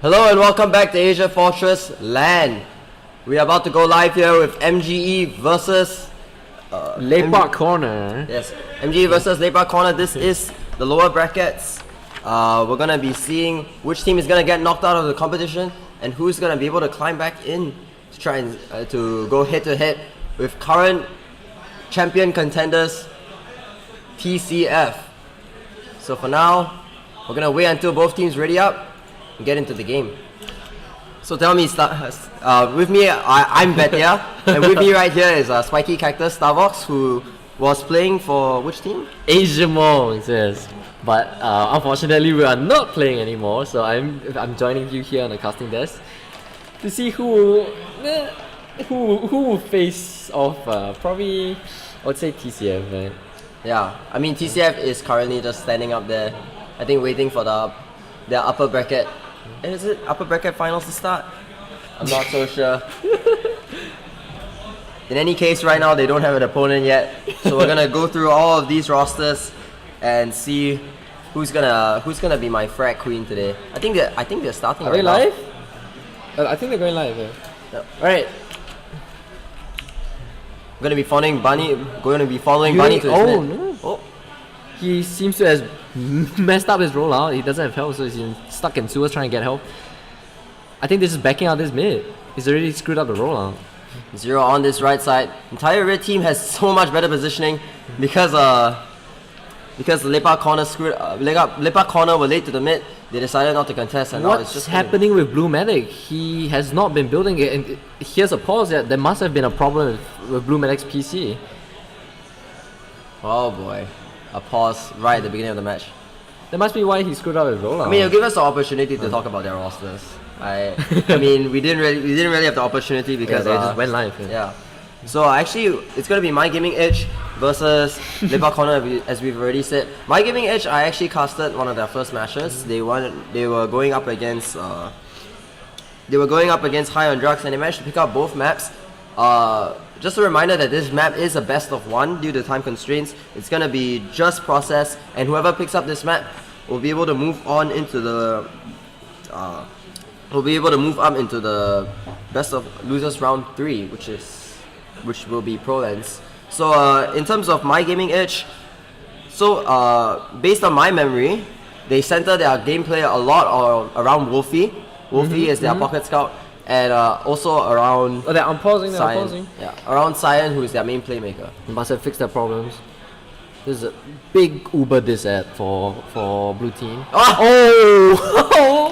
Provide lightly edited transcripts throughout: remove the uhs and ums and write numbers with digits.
Hello and welcome back to AsiaFortress LAN. We are about to go live here with MGE versus Lepak Corner. Yes, MGE versus Lepak Corner. This is the lower brackets. We're gonna be seeing which team is gonna get knocked out of the competition and who's gonna be able to climb back in to try and to go head to head with current champion contenders TCF. So for now, we're gonna wait until both teams ready up and get into the game. So tell me, with me, I'm Betia, and with me right here is Spiky Cactus Starbox, who was playing for which team? Asiamong, yes. But unfortunately, we are not playing anymore. So I'm joining you here on the casting desk to see who will face off. Probably, I would say TCF, man. Yeah, I mean TCF is currently just standing up there, I think waiting for their upper bracket. Is it upper bracket finals to start? I'm not so sure. In any case, right now they don't have an opponent yet, so we're gonna go through all of these rosters and see who's gonna be my frag queen today. I think they're starting. Are right they now. live? I think they're going live. Yeah. Yep. All right. I'm gonna be following Bunny. Going to be following Bunny to his oh net. no! Oh, He seems to have messed up his rollout. He doesn't have help, so he's stuck in sewers trying to get help. I think this is backing out this mid. He's already screwed up the rollout. Zero on this right side. Entire red team has so much better positioning because Lepak Corner Lepak Corner were late to the mid. They decided not to contest, and now it's What's just happening with Blue Medic? He has not been building it, and here's a pause. That there must have been a problem with Blue Medic's PC. Oh boy, a pause right at the beginning of the match. That must be why he screwed up his rollout. I mean, it'll give us the opportunity to talk about their rosters. I mean, we didn't really have the opportunity because they just went live. Yeah. So actually, it's gonna be My Gaming Edge versus Lepak Corner, as we've already said. My Gaming Edge, I actually casted one of their first matches. They were going up against High on Drugs, and they managed to pick up both maps. Just a reminder that this map is a best of one due to time constraints. It's gonna be just process, and whoever picks up this map will be able to move on into the best of losers round 3, which will be Pro Lens. So in terms of My Gaming Edge, based on my memory, they center their gameplay a lot around Wolfie. Wolfie is their pocket scout, and also around. Oh, they're unpausing. They're Cyan. unpausing. Yeah, around Cyan, who is their main playmaker. They must have fixed their problems. This is a big Uber diss ad for blue team. Oh!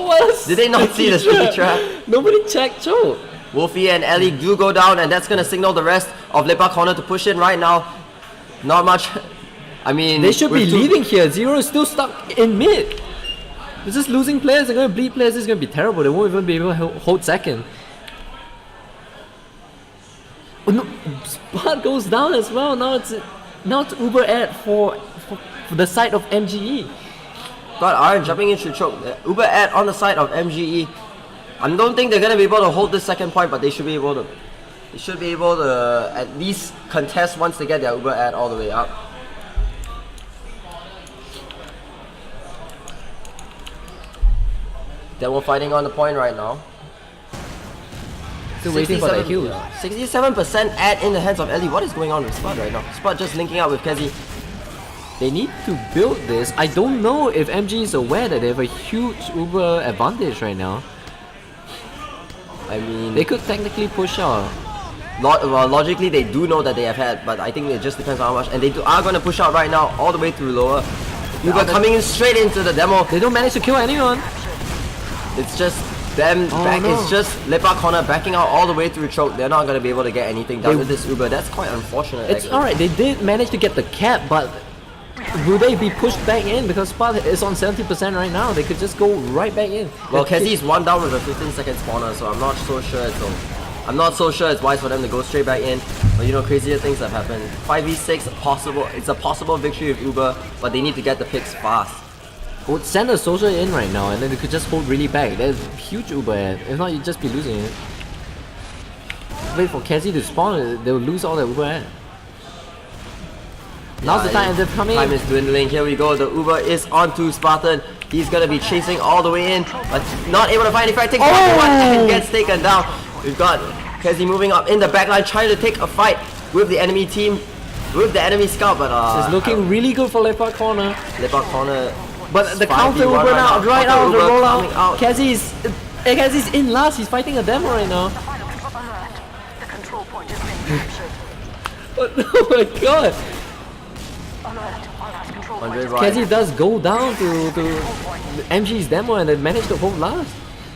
What Did they not see the speed trap? Nobody checked choke. Wolfie and Ellie do go down, and that's gonna signal the rest of Lepak Corner to push in right now. Not much. I mean, They should be leading here. Zero is still stuck in mid. They're just losing players. They're gonna bleed players. This is gonna be terrible. They won't even be able to hold second. Oh no! Spot goes down as well. Now it's Uber ad for the side of MGE. Got Iron jumping in should choke. Uber ad on the side of MGE. I don't think they're gonna be able to hold this second point, but they should be able to. They should be able to at least contest once they get their Uber ad all the way up. Then we're fighting on the point right now. Still waiting for the heal. 67% ad in the hands of Ellie. What is going on with Spot right now? Spot just linking up with Kezi. They need to build this. I don't know if MG is aware that they have a huge Uber advantage right now. I mean, They could technically push out. logically they do know that they have had, but I think it just depends on how much. And they are going to push out right now, all the way through lower. Uber coming in straight into the demo. They don't manage to kill anyone. It's just them back. no. It's just Lepak Corner backing out all the way through choke. They're not going to be able to get anything done with this Uber. That's quite unfortunate. It's alright. They did manage to get the cap, but will they be pushed back in? Because Spot is on 70% right now. They could just go right back in. Well, Kezi is one down with a 15-second spawner, so I'm not so sure it's wise for them to go straight back in. But you know, crazier things have happened. 5v6 possible. It's a possible victory with Uber, but they need to get the picks fast. Would send a social in right now, and then they could just hold really back. There's huge Uber ad. If not, you'd just be losing it. Wait for Kezi to spawn. They'll lose all their Uber ad. Now's the time, and they're coming. Time is dwindling. Here we go. The Uber is onto Spartan. He's gonna be chasing all the way in, but not able to find any fight. Takes one and gets taken down. We've got Kezi moving up in the backline, trying to take a fight with the enemy team, with the enemy scout, but It's looking really good for Leopard Corner. Leopard Corner. But the counter will run out right out of the rollout. Kezi's in last. He's fighting a demo right now. Oh my god! Kezi does go down to MG's demo and they managed to hold last.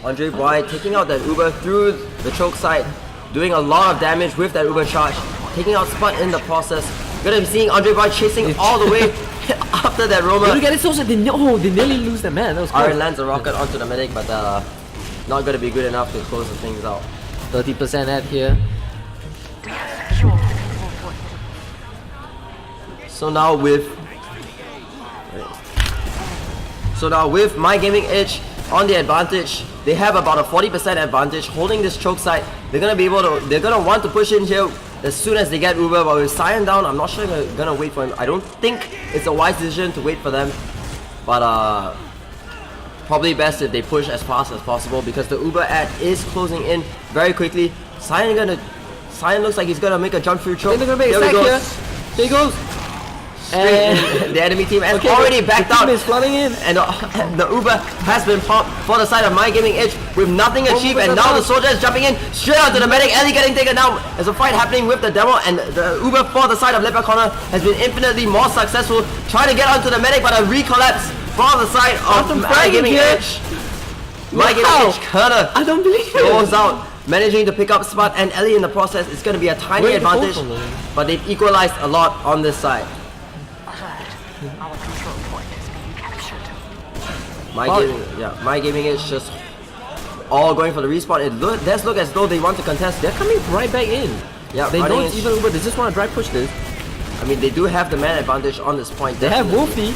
Andre Boy taking out that Uber through the choke side, doing a lot of damage with that Uber charge, taking out Spot in the process. Gonna be seeing Andre Boy chasing all the way after that Roma. Look at it, so they nearly lose the man. That was Aaron lands a rocket onto the medic, but not gonna be good enough to close the things out. 30% at here. So now with My Gaming Edge on the advantage, they have about a 40% advantage holding this choke side. They're gonna want to push in here as soon as they get Uber, but with Cyan down, I'm not sure they're gonna wait for him. I don't think it's a wise decision to wait for them, but probably best if they push as fast as possible because the Uber ad is closing in very quickly. Cyan looks like he's gonna make a jump through choke. Here he goes. And the enemy team has already backed out. Is flooding in. And the Uber has been popped for the side of My Gaming Edge with nothing achieved, and now the soldier is jumping in straight onto the medic. Ellie getting taken down. There's a fight happening with the demo, and the Uber for the side of Leopard Corner has been infinitely more successful trying to get onto the medic, but a recollapse for the side of My Gaming Edge. My Gaming Edge kinda I don't believe goes out, managing to pick up Spot and Ellie in the process. It's going to be a tiny advantage, but they've equalized a lot on this side. Our control point is being captured. My Gaming is just all going for the respawn. It does look as though they want to contest. They're coming right back in. Yeah, they don't even Uber. They just want to drive push this. I mean, they do have the man advantage on this point. They have Wolfie.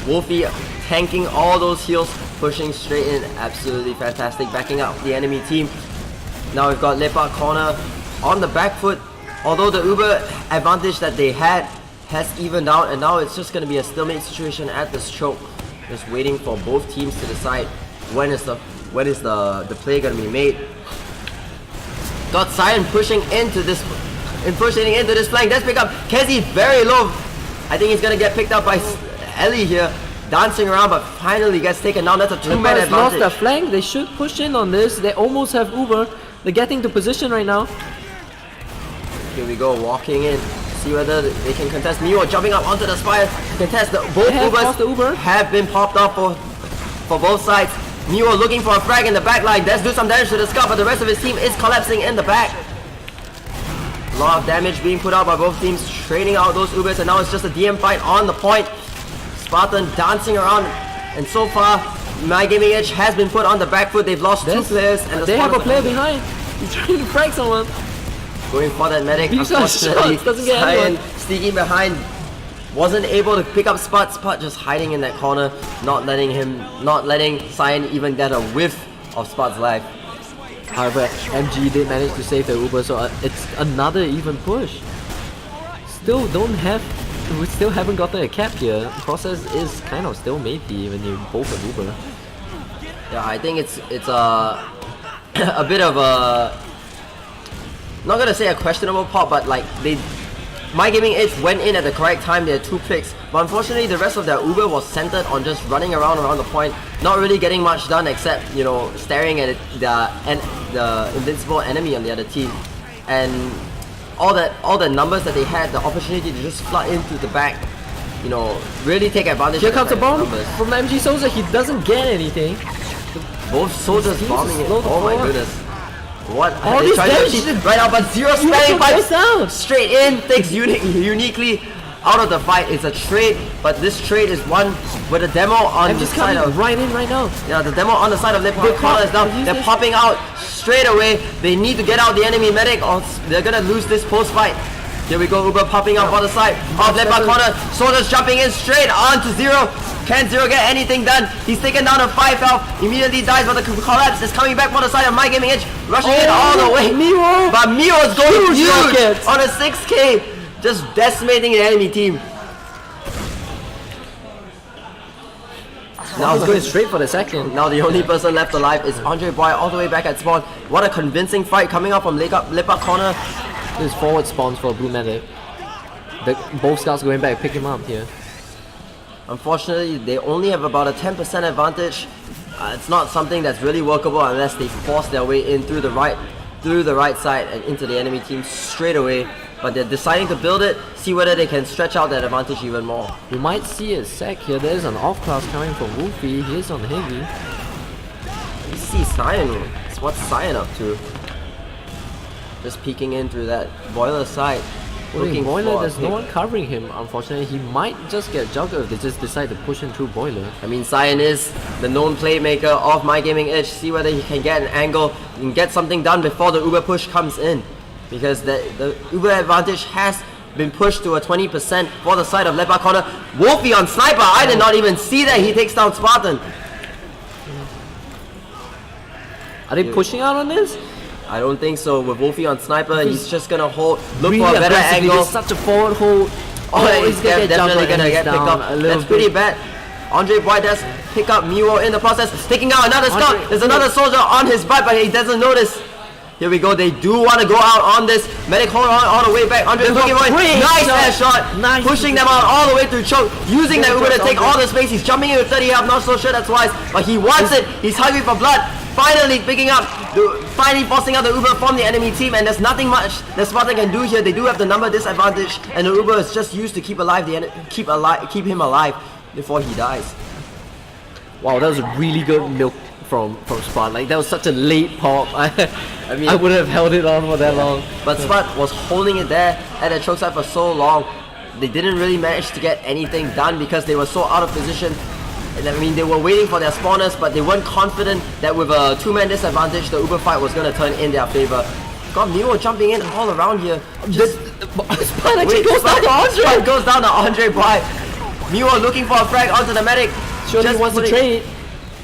Wolfie tanking all those heals, pushing straight in. Absolutely fantastic, backing up the enemy team. Now we've got Leopard Corner on the back foot. Although the Uber advantage that they had has evened out, and now it's just going to be a stalemate situation at this choke. Just waiting for both teams to decide when is the play going to be made. Got Cyan pushing into this flank. Let's pick up Kezi very low. I think he's going to get picked up by Ellie here, dancing around, but finally gets taken down. That's a two-man advantage. Lost their flank. They should push in on this. They almost have Uber. They're getting to position right now. Here we go, walking in. See whether they can contest. Mio jumping up onto the spire to contest. Both Ubers have been popped off for both sides. Mio looking for a frag in the back line. Let's do some damage to the scout, but the rest of his team is collapsing in the back. A lot of damage being put out by both teams, trading out those Ubers, and now it's just a DM fight on the point. Spartan dancing around, and so far, My Gaming Edge has been put on the back foot. They've lost two players, and they have a player behind. He's trying to frag someone. Going for that medic, unfortunately, Cyan sneaking behind, wasn't able to pick up Spot just hiding in that corner, not letting Cyan even get a whiff of Spot's life. However, MG did manage to save the Uber, so it's another even push. We still haven't gotten a cap here. The process is kind of still matey when you both have Uber. Yeah, I think it's a bit of a, not gonna say a questionable pop, but like My Gaming Edge went in at the correct time. They had 2 picks, but unfortunately the rest of their Uber was centered on just running around the point, not really getting much done except, you know, staring at the invincible enemy on the other team, and all the numbers that they had, the opportunity to just flood into the back, you know, really take advantage. Here comes a bomb from the MG soldier. He doesn't get anything. Both soldiers bombing it. Oh my goodness. What? All these damage right now, but zero spamming pipes straight in, takes uniquely out of the fight. It's a trade, but this trade is one with a demo on the side of right in right now. Yeah, the demo on the side of Leopard Corner is down. They're popping out straight away. They need to get out the enemy medic, or they're gonna lose this post fight. Here we go, Uber popping up on the side of Leopard Corner. Soldiers jumping in straight onto Zero. Can Zero get anything done? He's taken down a 5 health, immediately dies, but the collapse is coming back on the side of My Gaming Edge, rushing in all the way. But Mio is going huge on a 6k, just decimating the enemy team. Now he's going straight for the second. Now the only person left alive is Andre Boy all the way back at spawn. What a convincing fight coming up from Lepa corner. This forward spawns for Blue Medic. Both scouts going back, pick him up here. Unfortunately, they only have about a 10% advantage. It's not something that's really workable unless they force their way in through the right side and into the enemy team straight away. But they're deciding to build it, see whether they can stretch out that advantage even more. You might see a sec here. There's an off class coming from Wolfie. He's on heavy. You see Cyan. What's Cyan up to? Just peeking in through that boiler side. Looking Boiler, for there's no one covering him. Unfortunately, he might just get jugged if they just decide to push him through Boiler. I mean, Cyan is the known playmaker of My Gaming Edge. See whether he can get an angle and get something done before the Uber push comes in. Because the Uber advantage has been pushed to a 20% for the side of Lepa corner. Wolfie on Sniper, I did not even see that. He takes down Spartan. Are they pushing out on this? I don't think so. With Wolfie on Sniper, he's just gonna hold, look Really for a better aggressively, angle. there's such a forward hold. Oh, he's gonna definitely gonna get picked up. That's pretty bad. Andre Boy does pick up Miwo in the process, taking out another scout. There's another soldier on his butt, but he doesn't notice. Here we go. They do want to go out on this. Medic hold on all the way back. Andre looking for it. Nice air shot. Nice. Pushing them out all the way through choke. Using that Uber to take all the space. He's jumping in with 30 up. Not so sure that's wise, but he wants it. He's hungry for blood. Finally picking up, finally forcing out the Uber from the enemy team, and there's nothing much that Spartan can do here. They do have the number disadvantage, and the Uber is just used to keep alive keep him alive before he dies. Wow, that was a really good milk from Spot. Like, that was such a late pop. I mean, I would have held it on for that long. But Spot was holding it there at the choke side for so long. They didn't really manage to get anything done because they were so out of position. And I mean, they were waiting for their spawners, but they weren't confident that with a two-man disadvantage, the Uber fight was going to turn in their favor. Got Nemo jumping in all around here. Spot actually goes down to Andre. Spot goes down to Andre by Nemo looking for a frag onto the medic. Surely he wants to trade.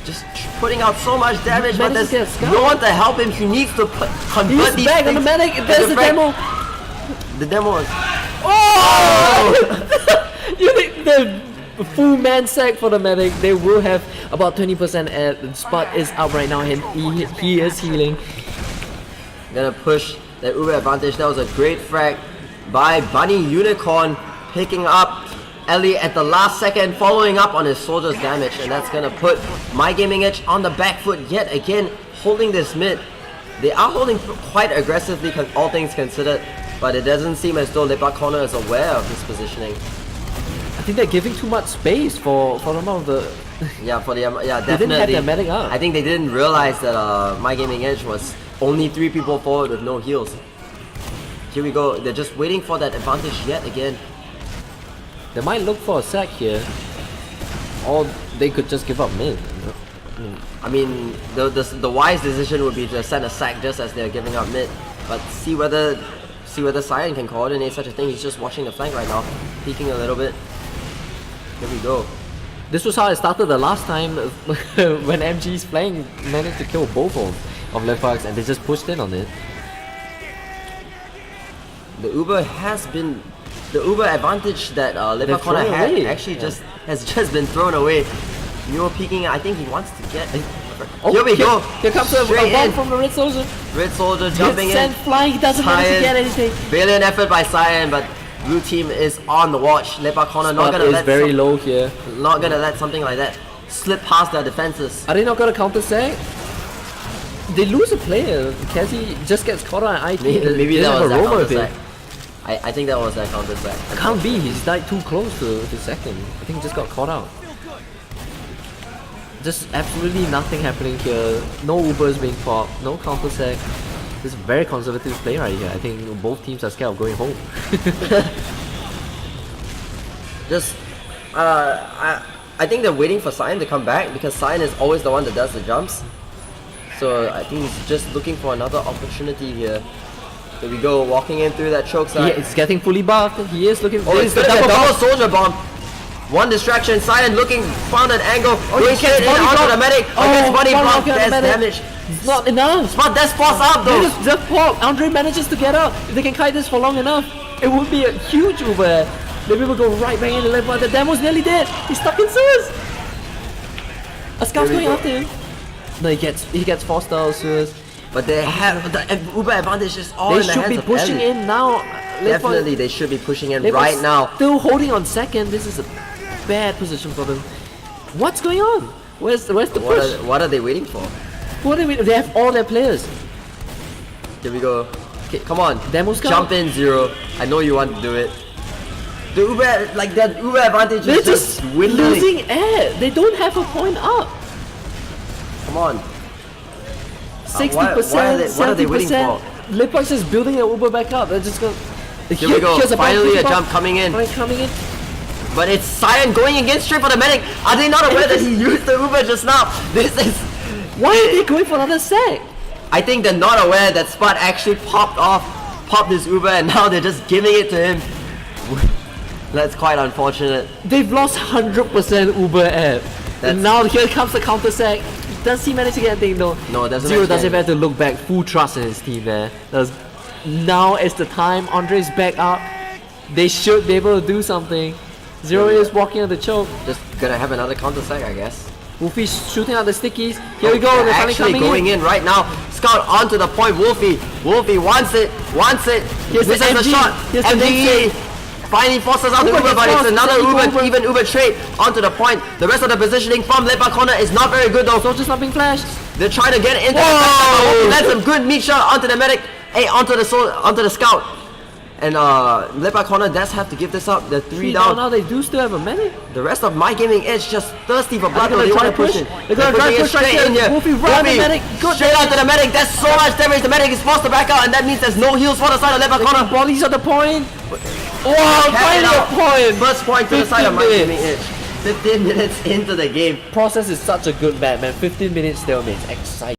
Just putting out so much damage, but Medic there's gets no one to help him. He needs to convert He's these back on the things. medic. There's the demo. The demo is... Oh! You think the full man sack for the medic? They will have about 20% at. Spot is up right now and he is healing. Gonna push that Uber advantage. That was a great frag by Bunny Unicorn, picking up Ellie at the last second, following up on his soldier's damage, and that's gonna put My Gaming Edge on the back foot yet again, holding this mid. They are holding quite aggressively, all things considered, but it doesn't seem as though Lepa Corner is aware of his positioning. I think they're giving too much space for the amount of the. Yeah, definitely. They didn't have their medic up. I think they didn't realize that My Gaming Edge was only 3 people forward with no heals. Here we go. They're just waiting for that advantage yet again. They might look for a sack here, or they could just give up mid. I mean, the wise decision would be to send a sack just as they're giving up mid, but see whether Cyan can coordinate such a thing. He's just watching the flank right now, peeking a little bit. Here we go. This was how it started the last time when MG's flank managed to kill both of Lepax, and they just pushed in on it. The Uber advantage that Lepa Corner had actually has just been thrown away. Neo peeking, I think he wants to get... Here we go! Here comes a bomb from the Red Soldier. Red Soldier jumping in. Sent flying, he doesn't manage to get anything. Valiant effort by Cyan, but blue team is on the watch. Lepa Corner not gonna let very low here. Not gonna let something like that slip past their defenses. Are they not gonna counter sack? They lose a player. Cassie just gets caught on IT. Maybe that was that counter sack. I think that was that counter sack. Can't be, he's died too close to the second. I think he just got caught out. Just absolutely nothing happening here. No Ubers being popped, no counter sack. This is a very conservative play right here. I think both teams are scared of going home. I think they're waiting for Cyan to come back because Cyan is always the one that does the jumps. So I think he's just looking for another opportunity here. Here we go, walking in through that choke side. Yeah, it's getting fully buffed. He is looking for it's the double soldier bomb. One distraction, Cyan looking, found an angle, going straight in onto the medic. Against Bunny block, there's damage. It's not enough. Spot Death Force up though. Death Pop. Andre manages to get up. If they can kite this for long enough, it would be a huge Uber. Maybe we'll go right back in the left, but the demo's nearly dead. He's stuck in sewers. A scout's Here we going go. after him. No, he gets forced out as soon as. But they have the Uber advantage is all They in the should hands be of pushing Ellie. in now. Definitely, they should be pushing in Leopold right now. Still holding on second. This is a bad position for them. What's going on? Where's the push? What are they waiting for? What are they? They have all their players. Here we go. Okay, come on. Demo scout? Jump in, Zero. I know you want to do it. The Uber, like that Uber advantage They're is just dwindling. losing air. They don't have a point up. Come on. 60%, what are they waiting 70%. for? Lipox is building their Uber back up. They're just going. Here we go. Finally a jump coming in. Coming in. But it's Cyan going again straight for the medic. Are they not aware that he used the Uber just now? This is... Why are they going for another sack? I think they're not aware that Spot actually popped his Uber and now they're just giving it to him. That's quite unfortunate. They've lost 100% Uber air. And now here comes the counter sack. Does he manage to get anything? No. No, it doesn't Zero manage to doesn't get have to look back. Full trust in his team there. Now is the time. Andre's back up. They should be able to do something. Zero is walking on the choke. Just gonna have another counter sack, I guess. Wolfie's shooting out the stickies. Here we go. They're They're finally actually coming going in right now. Scout onto the point. Wolfie wants it. Here's the Misses the MG. shot. Here's the MG finally forces out the Uber Uber, gets but it's forced. another It's an Uber, even Uber trade onto the point. The rest of the positioning from Lepa corner is not very good though. Soldier's not being flashed. They're trying to get into Whoa! the that's a good meat shot onto the medic. Hey, onto the scout. And Lepa corner does have to give this up. They're 3 down. Now they do still have a medic. The rest of my gaming edge just thirsty for blood. Are they They gonna want to try push push? it. They're gonna try pushing it push right straight in here. here. Wolfie, run the medic. Good. Straight out to the medic. That's so much damage. The medic is forced to back out, and that means there's no heals for the side of Lepa corner. Bodies at the point. Wow, Cap it finally a out. point. First point to the side of my 15 gaming edge. 15 minutes into the game. Process is such a good map, man. 15 minutes stalemate. Exciting.